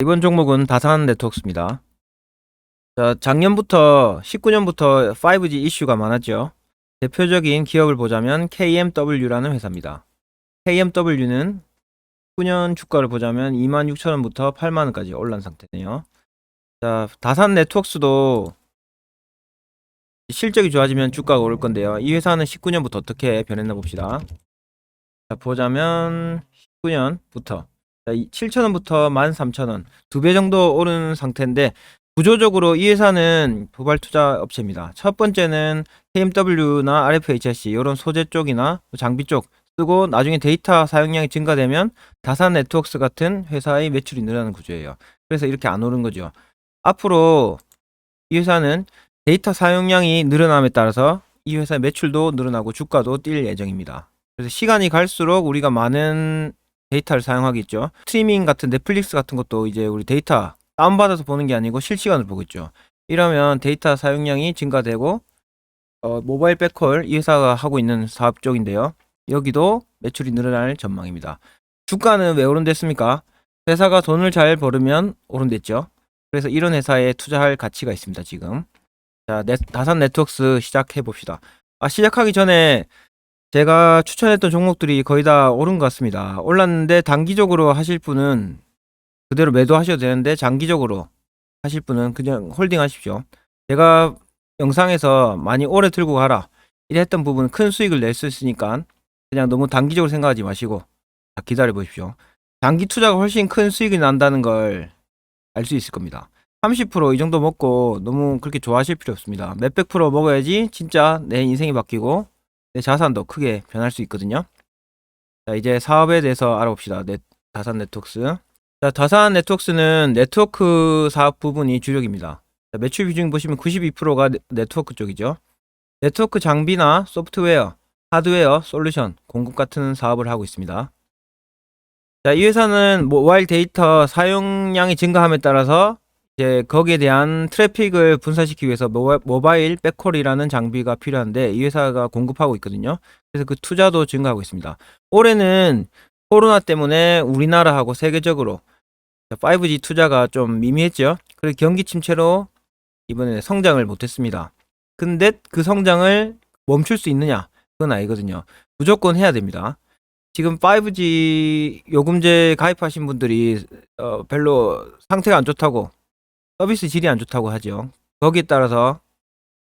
이번 종목은 다산 네트워크스입니다. 자, 작년부터 19년부터 5G 이슈가 많았죠. 대표적인 기업을 보자면 KMW라는 회사입니다. KMW는 19년 주가를 보자면 26,000원부터 8만원까지 올란 상태네요. 자, 다산 네트워크스도 실적이 좋아지면 주가가 오를 건데요. 이 회사는 19년부터 어떻게 변했나 봅시다. 자, 보자면 19년부터 7,000원부터 13,000원 2배 정도 오른 상태인데, 구조적으로 이 회사는 도발 투자 업체입니다. 첫 번째는 KMW나 RFHSC 이런 소재 쪽이나 장비 쪽 쓰고, 나중에 데이터 사용량이 증가되면 다산 네트워크스 같은 회사의 매출이 늘어나는 구조예요. 그래서 이렇게 안 오른 거죠. 앞으로 이 회사는 데이터 사용량이 늘어남에 따라서 이 회사의 매출도 늘어나고 주가도 뛸 예정입니다. 그래서 시간이 갈수록 우리가 많은 데이터를 사용하겠죠. 스트리밍 같은 넷플릭스 같은 것도 이제 우리 데이터 다운받아서 보는 게 아니고 실시간으로 보고 있죠. 이러면 데이터 사용량이 증가되고, 모바일 백홀 이 회사가 하고 있는 사업 쪽인데요. 여기도 매출이 늘어날 전망입니다. 주가는 왜 오른댔습니까? 회사가 돈을 잘 벌으면 오른댔죠. 그래서 이런 회사에 투자할 가치가 있습니다, 지금. 자, 다산 네트워크스 시작해 봅시다. 시작하기 전에 제가 추천했던 종목들이 거의 다 오른 것 같습니다. 올랐는데 단기적으로 하실 분은 그대로 매도하셔도 되는데, 장기적으로 하실 분은 그냥 홀딩 하십시오. 제가 영상에서 많이 오래 들고 가라 이래 했던 부분은 큰 수익을 낼 수 있으니까 그냥 너무 단기적으로 생각하지 마시고 기다려 보십시오. 장기 투자가 훨씬 큰 수익이 난다는 걸 알 수 있을 겁니다. 30% 이 정도 먹고 너무 그렇게 좋아하실 필요 없습니다. 몇백 프로 먹어야지 진짜 내 인생이 바뀌고 내 자산도 크게 변할 수 있거든요. 자, 이제 사업에 대해서 알아봅시다. 다산 네트워크스. 자, 다산 네트워크스는 네트워크 사업 부분이 주력입니다. 자, 매출 비중 보시면 92%가 네트워크 쪽이죠. 네트워크 장비나 소프트웨어, 하드웨어, 솔루션 공급 같은 사업을 하고 있습니다. 자, 이 회사는 모바일 데이터 사용량이 증가함에 따라서 이제 거기에 대한 트래픽을 분산시키기 위해서 모바일 백홀이라는 장비가 필요한데, 이 회사가 공급하고 있거든요. 그래서 그 투자도 증가하고 있습니다. 올해는 코로나 때문에 우리나라하고 세계적으로 5G 투자가 좀 미미했죠. 그리고 경기 침체로 이번에 성장을 못했습니다. 근데 그 성장을 멈출 수 있느냐? 그건 아니거든요. 무조건 해야 됩니다. 지금 5G 요금제 가입하신 분들이 별로 상태가 안 좋다고, 서비스 질이 안 좋다고 하죠. 거기에 따라서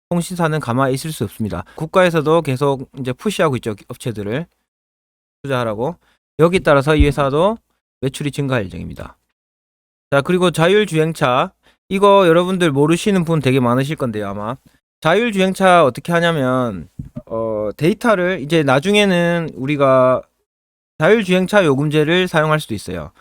통신사는 가만히 있을 수 없습니다. 국가에서도 계속 이제 푸시하고 있죠. 업체들을 투자하라고. 여기에 따라서 이 회사도 매출이 증가할 예정입니다. 자, 그리고 자율주행차. 이거 여러분들 모르시는 분 되게 많으실 건데요, 아마. 자율주행차 어떻게 하냐면, 데이터를 이제 나중에는 우리가 자율주행차 요금제를 사용할 수도 있어요.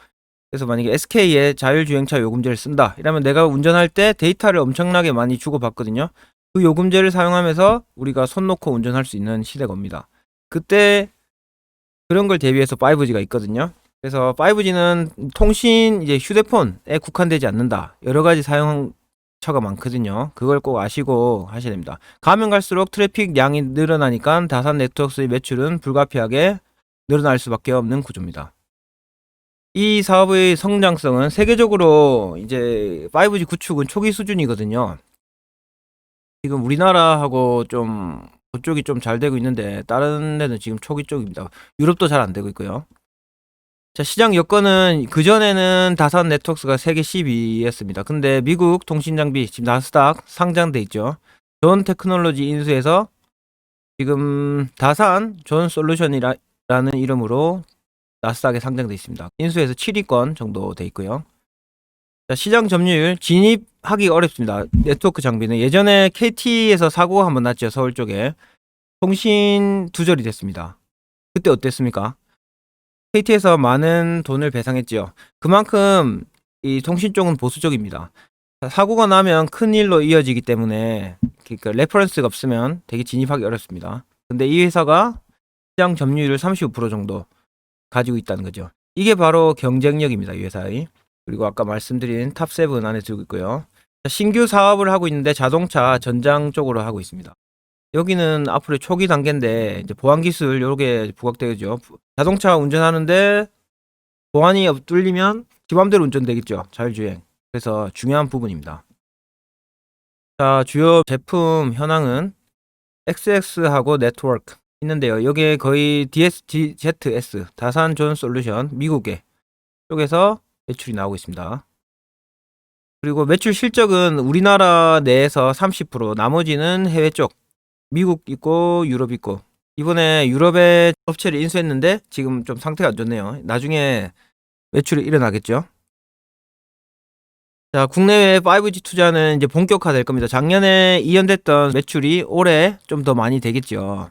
그래서 만약에 SK에 자율주행차 요금제를 쓴다 이러면 내가 운전할 때 데이터를 엄청나게 많이 주고받거든요. 그 요금제를 사용하면서 우리가 손 놓고 운전할 수 있는 시대가 옵니다. 그때 그런 걸 대비해서 5G가 있거든요. 그래서 5G는 통신 이제 휴대폰에 국한되지 않는다. 여러 가지 사용처가 많거든요. 그걸 꼭 아시고 하셔야 됩니다. 가면 갈수록 트래픽 양이 늘어나니까 다산 네트워크스의 매출은 불가피하게 늘어날 수밖에 없는 구조입니다. 이 사업의 성장성은 세계적으로 이제 5G 구축은 초기 수준이거든요. 지금 우리나라하고 좀 그쪽이 좀 잘 되고 있는데, 다른 데는 지금 초기 쪽입니다. 유럽도 잘 안 되고 있고요. 자, 시장 여건은 그전에는 다산 네트워크스가 세계 12위였습니다. 근데 미국 통신장비 지금 나스닥 상장돼 있죠. 존 테크놀로지 인수해서 지금 다산 존 솔루션이라는 이름으로 나스닥에 상장돼 있습니다. 인수해서 7위권 정도 돼 있고요. 자, 시장 점유율 진입하기 어렵습니다. 네트워크 장비는 예전에 KT에서 사고가 한번 났죠. 서울 쪽에 통신 두절이 됐습니다. 그때 어땠습니까? KT에서 많은 돈을 배상했지요. 그만큼 이 통신 쪽은 보수적입니다. 사고가 나면 큰 일로 이어지기 때문에 그러니까 레퍼런스가 없으면 되게 진입하기 어렵습니다. 근데 이 회사가 시장 점유율을 35% 정도 가지고 있다는 거죠. 이게 바로 경쟁력입니다, 이 회사의. 그리고 아까 말씀드린 탑7 안에 들고 있고요. 신규 사업을 하고 있는데 자동차 전장 쪽으로 하고 있습니다. 여기는 앞으로 초기 단계인데 이제 보안 기술 요게 부각되죠. 자동차 운전하는데 보안이 뚫리면 지 맘대로 운전되겠죠. 자율주행. 그래서 중요한 부분입니다. 자, 주요 제품 현황은 XX하고 네트워크 있는데요. 이게 거의 DSGZS 다산 존 솔루션 미국의 쪽에서 매출이 나오고 있습니다. 그리고 매출 실적은 우리나라 내에서 30%, 나머지는 해외 쪽, 미국 있고 유럽 있고. 이번에 유럽의 업체를 인수했는데 지금 좀 상태가 안 좋네요. 나중에 매출이 일어나겠죠. 자, 국내외 5G 투자는 이제 본격화될 겁니다. 작년에 이연됐던 매출이 올해 좀 더 많이 되겠죠.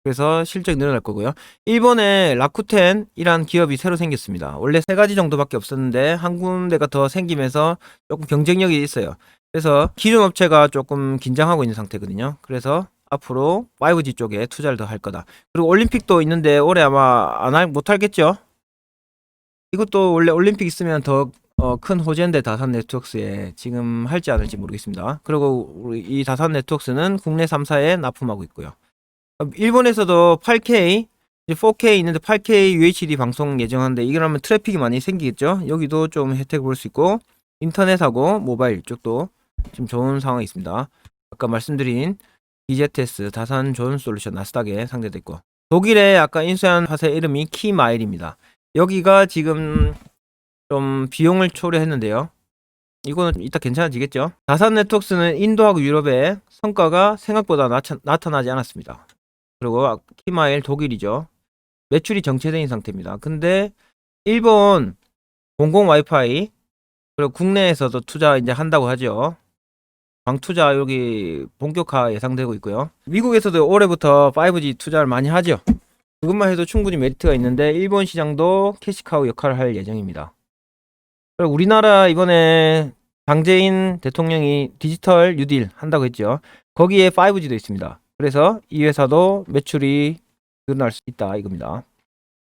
그래서 실적이 늘어날 거고요. 일본에 라쿠텐이란 기업이 새로 생겼습니다. 원래 3가지 정도밖에 없었는데 한 군데가 더 생기면서 조금 경쟁력이 있어요. 그래서 기존 업체가 조금 긴장하고 있는 상태거든요. 그래서 앞으로 5G 쪽에 투자를 더 할 거다. 그리고 올림픽도 있는데 올해 아마 못 하겠죠. 이것도 원래 올림픽 있으면 더 큰 호재인데 다산 네트워크스에 지금 할지 안 할지 모르겠습니다. 그리고 우리 이 다산 네트워크스는 국내 3사에 납품하고 있고요. 일본에서도 8K, 이제 4K 있는데 8K UHD 방송 예정한데 이러면 트래픽이 많이 생기겠죠. 여기도 좀 혜택 볼 수 있고 인터넷하고 모바일 쪽도 지금 좋은 상황이 있습니다. 아까 말씀드린 DZS 다산 존 솔루션 나스닥에 상대됐고 독일의 아까 인수한 화세 이름이 키마일입니다. 여기가 지금 좀 비용을 초래했는데요. 이거는 이따 괜찮아지겠죠. 다산 네트워크스는 인도하고 유럽의 성과가 생각보다 나타나지 않았습니다. 그리고 키마일 독일이죠. 매출이 정체된 상태입니다. 근데 일본 공공 와이파이 그리고 국내에서도 투자 이제 한다고 하죠. 광투자 여기 본격화 예상되고 있고요. 미국에서도 올해부터 5G 투자를 많이 하죠. 그것만 해도 충분히 메리트가 있는데 일본 시장도 캐시카우 역할을 할 예정입니다. 그리고 우리나라 이번에 장재인 대통령이 디지털 뉴딜 한다고 했죠. 거기에 5G도 있습니다. 그래서 이 회사도 매출이 늘어날 수 있다 이겁니다.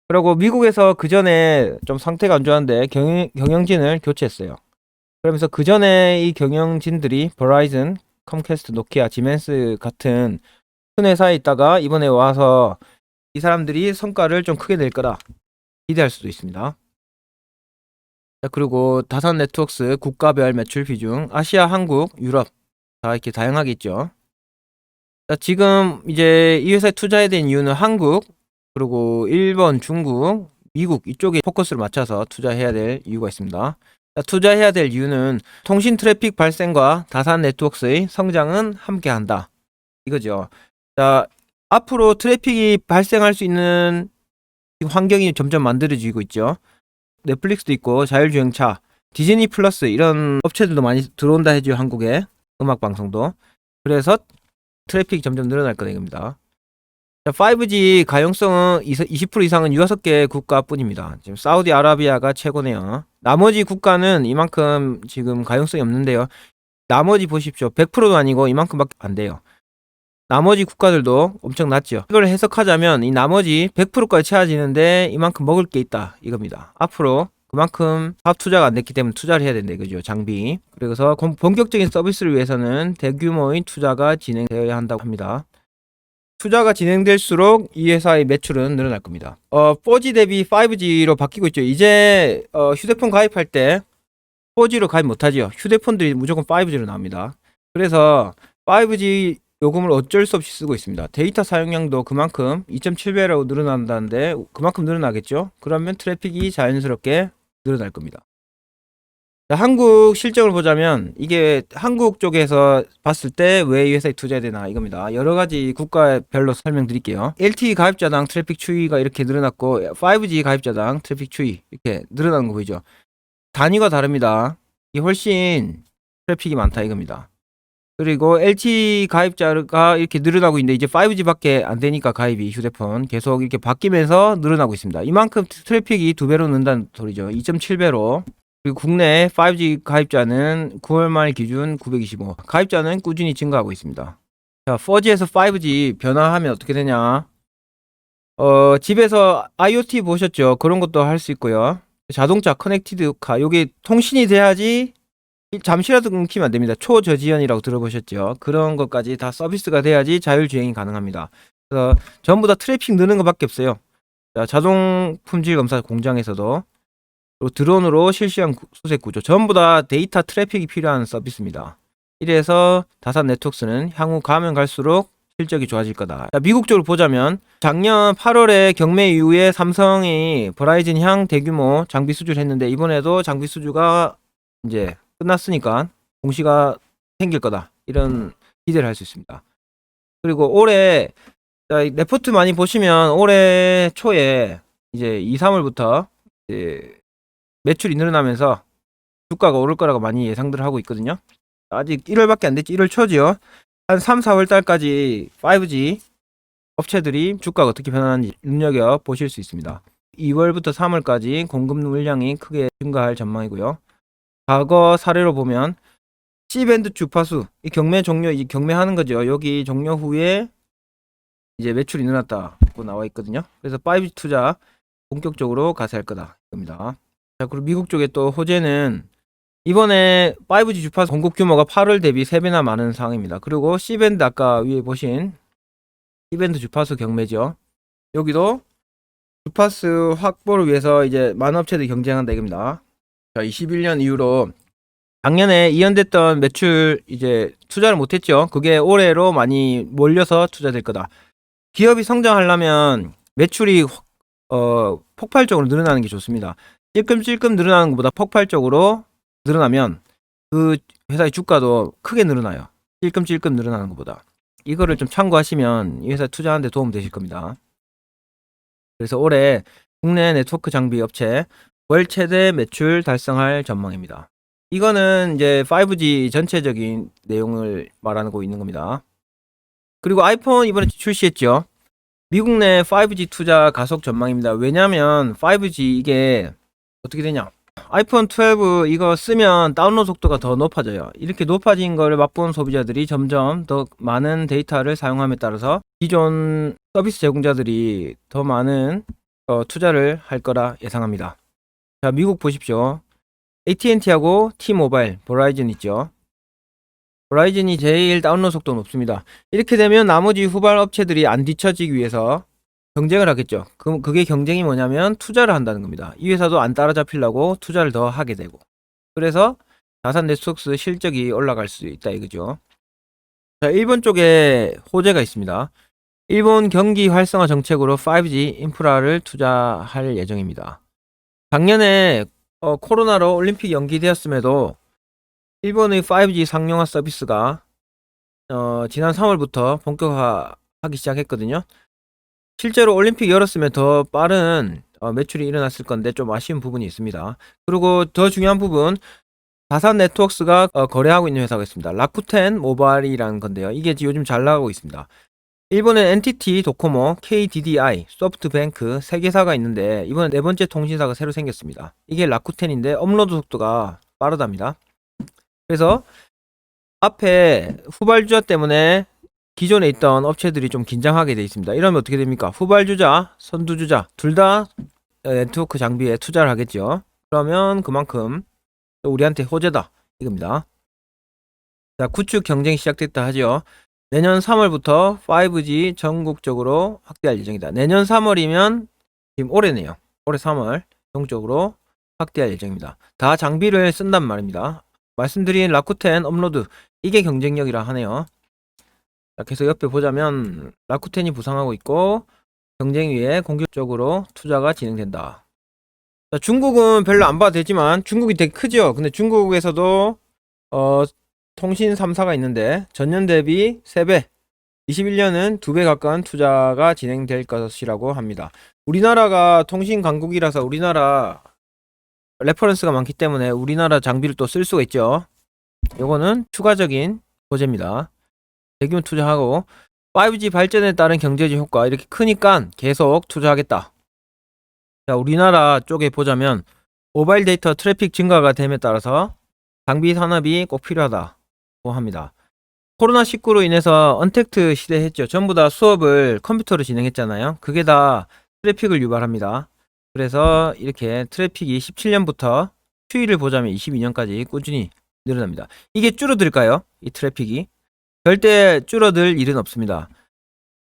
그리고 미국에서 그 전에 좀 상태가 안 좋았는데 경영진을 교체했어요. 그러면서 그 전에 이 경영진들이 버라이즌, 컴캐스트, 노키아, 지멘스 같은 큰 회사에 있다가 이번에 와서 이 사람들이 성과를 좀 크게 낼 거라 기대할 수도 있습니다. 자, 그리고 다산 네트워크스 국가별 매출 비중 아시아, 한국, 유럽 다 이렇게 다양하게 있죠. 자, 지금 이제 이 회사에 투자해야 되는 이유는 한국, 그리고 일본, 중국, 미국 이쪽에 포커스를 맞춰서 투자해야 될 이유가 있습니다. 자, 투자해야 될 이유는 통신 트래픽 발생과 다산 네트워크스의 성장은 함께한다. 이거죠. 자, 앞으로 트래픽이 발생할 수 있는 환경이 점점 만들어지고 있죠. 넷플릭스도 있고 자율주행차, 디즈니 플러스 이런 업체들도 많이 들어온다 해죠. 한국에 음악 방송도. 그래서 트래픽이 점점 늘어날 거다 이겁니다. 자, 5G 가용성은 20% 이상은 6개 국가뿐입니다. 지금 사우디아라비아가 최고네요. 나머지 국가는 이만큼 지금 가용성이 없는데요. 나머지 보십시오. 100%도 아니고 이만큼밖에 안 돼요. 나머지 국가들도 엄청 낮죠. 이걸 해석하자면 이 나머지 100%까지 채워지는데 이만큼 먹을 게 있다 이겁니다. 앞으로 그만큼 사업 투자가 안 됐기 때문에 투자를 해야 된다 이거죠. 장비. 그래서 본격적인 서비스를 위해서는 대규모의 투자가 진행되어야 한다고 합니다. 투자가 진행될수록 이 회사의 매출은 늘어날 겁니다. 4G 대비 5G로 바뀌고 있죠. 이제 휴대폰 가입할 때 4G로 가입 못하죠. 휴대폰들이 무조건 5G로 나옵니다. 그래서 5G 요금을 어쩔 수 없이 쓰고 있습니다. 데이터 사용량도 그만큼 2.7배라고 늘어난다는데 그만큼 늘어나겠죠. 그러면 트래픽이 자연스럽게 늘어날 겁니다. 자, 한국 실적을 보자면 이게 한국 쪽에서 봤을 때 왜 이 회사에 투자해야 되나 이겁니다. 여러 가지 국가별로 설명드릴게요. LTE 가입자당 트래픽 추이가 이렇게 늘어났고 5G 가입자당 트래픽 추이 이렇게 늘어나는 거 보이죠. 단위가 다릅니다. 이게 훨씬 트래픽이 많다 이겁니다. 그리고 LTE 가입자가 이렇게 늘어나고 있는데 이제 5G밖에 안 되니까 가입이 휴대폰 계속 이렇게 바뀌면서 늘어나고 있습니다. 이만큼 트래픽이 2배로 는다는 소리죠. 2.7배로. 그리고 국내 5G 가입자는 9월 말 기준 925. 가입자는 꾸준히 증가하고 있습니다. 자, 4G에서 5G 변화하면 어떻게 되냐? 집에서 IoT 보셨죠? 그런 것도 할 수 있고요. 자동차 커넥티드 카, 요게 통신이 돼야지 잠시라도 끊기면 안 됩니다. 초저지연이라고 들어보셨죠? 그런 것까지 다 서비스가 돼야지 자율주행이 가능합니다. 그래서 전부 다 트래픽 느는 것밖에 없어요. 자, 자동 품질 검사 공장에서도 그리고 드론으로 실시간 수색 구조, 전부 다 데이터 트래픽이 필요한 서비스입니다. 이래서 다산 네트워크스는 향후 가면 갈수록 실적이 좋아질 거다. 자, 미국 쪽으로 보자면 작년 8월에 경매 이후에 삼성이 버라이즌 향 대규모 장비 수주를 했는데 이번에도 장비 수주가 이제 끝났으니까 공시가 생길 거다. 이런 기대를 할 수 있습니다. 그리고 올해 레포트 많이 보시면 올해 초에 이제 2, 3월부터 이제 매출이 늘어나면서 주가가 오를 거라고 많이 예상들을 하고 있거든요. 아직 1월밖에 안 됐지. 1월 초지요. 한 3, 4월 달까지 5G 업체들이 주가가 어떻게 변하는지 눈여겨 보실 수 있습니다. 2월부터 3월까지 공급 물량이 크게 증가할 전망이고요. 과거 사례로 보면 C밴드 주파수, 이 경매 종료, 이 경매하는 거죠. 여기 종료 후에 이제 매출이 늘었다고 나와 있거든요. 그래서 5G 투자 본격적으로 가세할 거다. 겁니다. 자, 그리고 미국 쪽에 또 호재는 이번에 5G 주파수 공급 규모가 8월 대비 3배나 많은 상황입니다. 그리고 C밴드 아까 위에 보신 C밴드 주파수 경매죠. 여기도 주파수 확보를 위해서 이제 많은 업체들이 경쟁한다 이겁니다. 자, 21년 이후로 작년에 이연됐던 매출 이제 투자를 못했죠. 그게 올해로 많이 몰려서 투자될 거다. 기업이 성장하려면 매출이 폭발적으로 늘어나는 게 좋습니다. 찔끔찔끔 늘어나는 것보다 폭발적으로 늘어나면 그 회사의 주가도 크게 늘어나요. 찔끔찔끔 늘어나는 것보다. 이거를 좀 참고하시면 이 회사 투자하는 데 도움 되실 겁니다. 그래서 올해 국내 네트워크 장비 업체 월 최대 매출 달성할 전망입니다. 이거는 이제 5G 전체적인 내용을 말하고 있는 겁니다. 그리고 아이폰 이번에 출시했죠. 미국 내 5G 투자 가속 전망입니다. 왜냐면 5G 이게 어떻게 되냐? 아이폰 12 이거 쓰면 다운로드 속도가 더 높아져요. 이렇게 높아진 거를 맛본 소비자들이 점점 더 많은 데이터를 사용함에 따라서 기존 서비스 제공자들이 더 많은 투자를 할 거라 예상합니다. 자, 미국 보십시오. AT&T하고 T-모바일, 버라이즌 있죠. 버라이즌이 제일 다운로드 속도 높습니다. 이렇게 되면 나머지 후발 업체들이 안 뒤처지기 위해서 경쟁을 하겠죠. 그게 경쟁이 뭐냐면 투자를 한다는 겁니다. 이 회사도 안 따라잡히려고 투자를 더 하게 되고. 그래서 다산 네트워크스 실적이 올라갈 수 있다 이거죠. 자, 일본 쪽에 호재가 있습니다. 일본 경기 활성화 정책으로 5G 인프라를 투자할 예정입니다. 작년에 코로나로 올림픽 연기되었음에도 일본의 5G 상용화 서비스가 지난 3월부터 본격화하기 시작했거든요. 실제로 올림픽 열었으면 더 빠른 매출이 일어났을 건데 좀 아쉬운 부분이 있습니다. 그리고 더 중요한 부분, 다산 네트워크스가 거래하고 있는 회사가 있습니다. 라쿠텐 모바일이라는 건데요. 이게 요즘 잘 나가고 있습니다. 일본의 NTT 도코모, KDDI, 소프트뱅크 3개사가 있는데 이번에 4번째 통신사가 새로 생겼습니다. 이게 라쿠텐인데 업로드 속도가 빠르답니다. 그래서 앞에 후발주자 때문에 기존에 있던 업체들이 좀 긴장하게 되어 있습니다. 이러면 어떻게 됩니까? 후발주자, 선두주자 둘 다 네트워크 장비에 투자를 하겠죠. 그러면 그만큼 우리한테 호재다 이겁니다. 자, 구축 경쟁이 시작됐다 하죠. 내년 3월부터 5G 전국적으로 확대할 예정이다. 내년 3월이면 지금 올해네요. 올해 3월 전국적으로 확대할 예정입니다. 다 장비를 쓴단 말입니다. 말씀드린 라쿠텐 업로드 이게 경쟁력이라 하네요. 자, 계속 옆에 보자면 라쿠텐이 부상하고 있고 경쟁위에 공격적으로 투자가 진행된다. 자, 중국은 별로 안 봐도 되지만 중국이 되게 크죠. 근데 중국에서도 통신 3사가 있는데 전년 대비 3배, 21년은 2배 가까운 투자가 진행될 것이라고 합니다. 우리나라가 통신 강국이라서 우리나라 레퍼런스가 많기 때문에 우리나라 장비를 또 쓸 수가 있죠. 요거는 추가적인 소재입니다. 대규모 투자하고 5G 발전에 따른 경제적 효과 이렇게 크니까 계속 투자하겠다. 자, 우리나라 쪽에 보자면 모바일 데이터 트래픽 증가가 됨에 따라서 장비 산업이 꼭 필요하다고 합니다. 코로나19로 인해서 언택트 시대 했죠. 전부 다 수업을 컴퓨터로 진행했잖아요. 그게 다 트래픽을 유발합니다. 그래서 이렇게 트래픽이 17년부터 추이를 보자면 22년까지 꾸준히 늘어납니다. 이게 줄어들까요? 이 트래픽이? 절대 줄어들 일은 없습니다.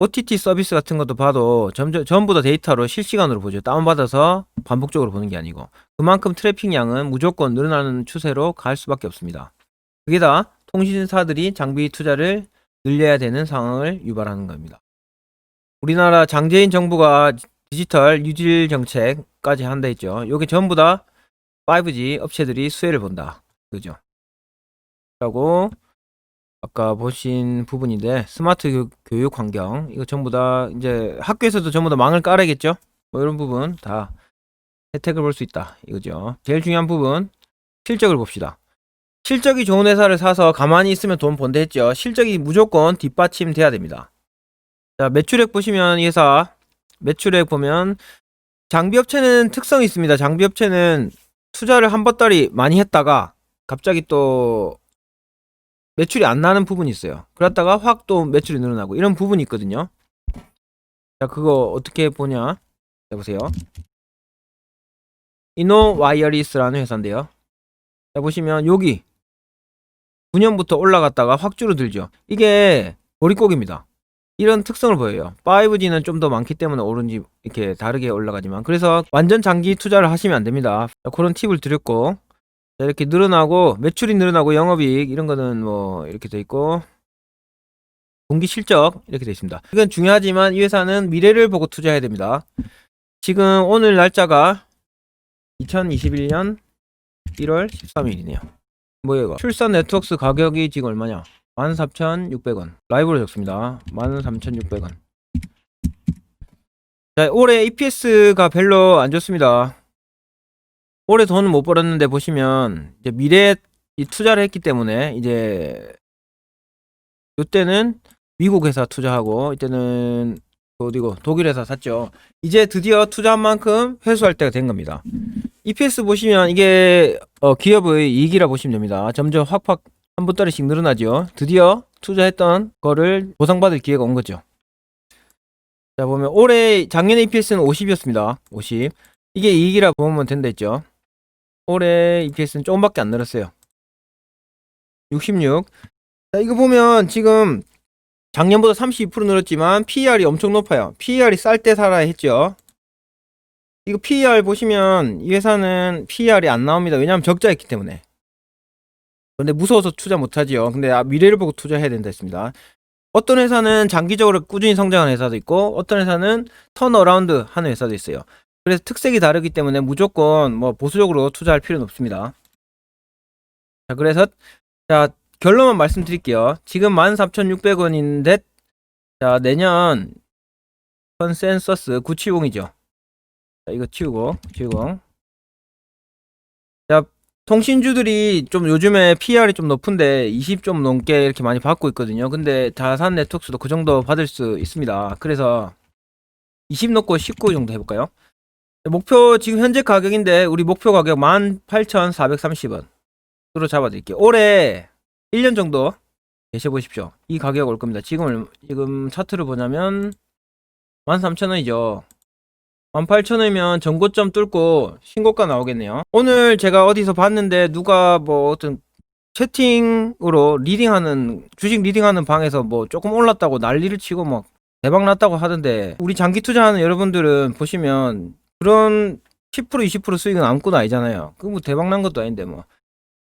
OTT 서비스 같은 것도 봐도 전부 다 데이터로 실시간으로 보죠. 다운받아서 반복적으로 보는 게 아니고. 그만큼 트래픽량은 무조건 늘어나는 추세로 갈 수밖에 없습니다. 그게 다 통신사들이 장비 투자를 늘려야 되는 상황을 유발하는 겁니다. 우리나라 장재인 정부가 디지털 뉴딜 정책까지 한다 했죠. 요게 전부 다 5G 업체들이 수혜를 본다. 그죠? 라고 아까 보신 부분인데, 스마트 교육 환경, 이거 전부 다 이제 학교에서도 전부 다 망을 깔아야겠죠? 뭐 이런 부분 다 혜택을 볼 수 있다. 이거죠. 제일 중요한 부분, 실적을 봅시다. 실적이 좋은 회사를 사서 가만히 있으면 돈 번다 했죠. 실적이 무조건 뒷받침돼야 됩니다. 자, 매출액 보시면 이 회사 매출액 보면 장비업체는 특성이 있습니다. 장비업체는 투자를 한 보따리 많이 했다가 갑자기 또 매출이 안 나는 부분이 있어요. 그러다가 확 또 매출이 늘어나고 이런 부분이 있거든요. 자, 그거 어떻게 보냐 해보세요. 이노와이어리스라는 회사인데요. 자, 보시면 여기 9년부터 올라갔다가 확 줄어들죠. 이게 보릿고기입니다. 이런 특성을 보여요. 5G는 좀 더 많기 때문에 오른지 이렇게 다르게 올라가지만, 그래서 완전 장기 투자를 하시면 안 됩니다. 자, 그런 팁을 드렸고, 자, 이렇게 늘어나고 매출이 늘어나고 영업이익 이런 거는 뭐 이렇게 돼 있고, 분기 실적 이렇게 돼 있습니다. 이건 중요하지만 이 회사는 미래를 보고 투자해야 됩니다. 지금 오늘 날짜가 2021년 1월 13일이네요. 뭐예요 이거? 출산 네트워크스 가격이 지금 얼마냐? 14,600원. 라이브로 적습니다. 13,600원. 자, 올해 EPS가 별로 안 좋습니다. 올해 돈은 못 벌었는데 보시면 이제 미래에 투자를 했기 때문에 이제 이때는 미국 회사 투자하고 이때는 어디고 독일 회사 샀죠. 이제 드디어 투자한 만큼 회수할 때가 된 겁니다. EPS 보시면 이게 기업의 이익이라 보시면 됩니다. 점점 확확 한 보따리씩 늘어나죠. 드디어 투자했던 거를 보상받을 기회가 온 거죠. 자, 보면 작년에 EPS는 50이었습니다. 50. 이게 이익이라 보면 된다 했죠. 올해 EPS는 조금밖에 안 늘었어요. 66. 자, 이거 보면 지금 작년보다 32% 늘었지만 PER이 엄청 높아요. PER이 쌀 때 살아야 했죠. 이거 PER 보시면 이 회사는 PER이 안 나옵니다. 왜냐하면 적자였기 때문에. 근데 무서워서 투자 못하지요. 근데 미래를 보고 투자해야 된다 했습니다. 어떤 회사는 장기적으로 꾸준히 성장하는 회사도 있고, 어떤 회사는 턴어라운드 하는 회사도 있어요. 그래서 특색이 다르기 때문에 무조건 뭐 보수적으로 투자할 필요는 없습니다. 자, 그래서 자, 결론만 말씀드릴게요. 지금 14,600원인데 자, 내년 컨센서스 970이죠. 자, 이거 치우고. 자, 통신주들이 좀 요즘에 PR이 좀 높은데 20 좀 넘게 이렇게 많이 받고 있거든요. 근데 다산 네트워크스도 그 정도 받을 수 있습니다. 그래서 20 넣고 19 정도 해볼까요? 목표 지금 현재 가격인데 우리 목표 가격 18,430원으로 잡아드릴게요. 올해 1년 정도 계셔보십시오. 이 가격 올 겁니다. 지금 차트를 보자면 13,000원이죠. 18,000원이면 전고점 뚫고 신고가 나오겠네요. 오늘 제가 어디서 봤는데 누가 뭐 어떤 채팅으로 주식 리딩하는 방에서 뭐 조금 올랐다고 난리를 치고 막 대박 났다고 하던데, 우리 장기 투자하는 여러분들은 보시면 그런 10% 20% 수익은 아무것도 아니잖아요. 그거 뭐 대박 난 것도 아닌데 뭐.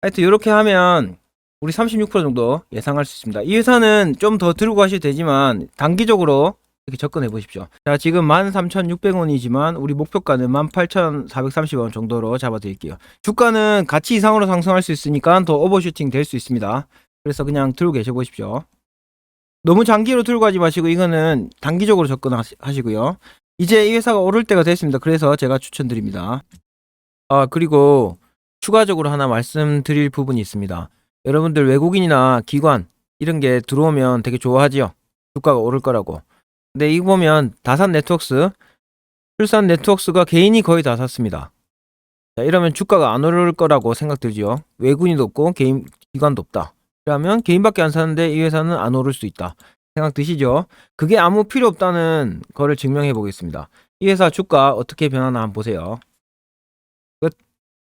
하여튼 이렇게 하면 우리 36% 정도 예상할 수 있습니다. 이 회사는 좀 더 들고 가셔도 되지만 단기적으로 이렇게 접근해 보십시오. 자, 지금 13,600원이지만 우리 목표가는 18,430원 정도로 잡아드릴게요. 주가는 가치 이상으로 상승할 수 있으니까 더 오버슈팅 될 수 있습니다. 그래서 그냥 들고 계셔 보십시오. 너무 장기로 들고 가지 마시고 이거는 단기적으로 접근하시고요. 이제 이 회사가 오를 때가 됐습니다. 그래서 제가 추천드립니다. 그리고 추가적으로 하나 말씀드릴 부분이 있습니다. 여러분들 외국인이나 기관 이런 게 들어오면 되게 좋아하지요. 주가가 오를 거라고. 근데 이거 보면 다산 네트워크스, 출산 네트워크스가 개인이 거의 다 샀습니다. 자, 이러면 주가가 안 오를 거라고 생각들지요. 외국인도 없고 기관도 없다. 그러면 개인밖에 안 사는데 이 회사는 안 오를 수 있다 생각 드시죠? 그게 아무 필요 없다는 거를 증명해 보겠습니다. 이 회사 주가 어떻게 변하나 한번 보세요.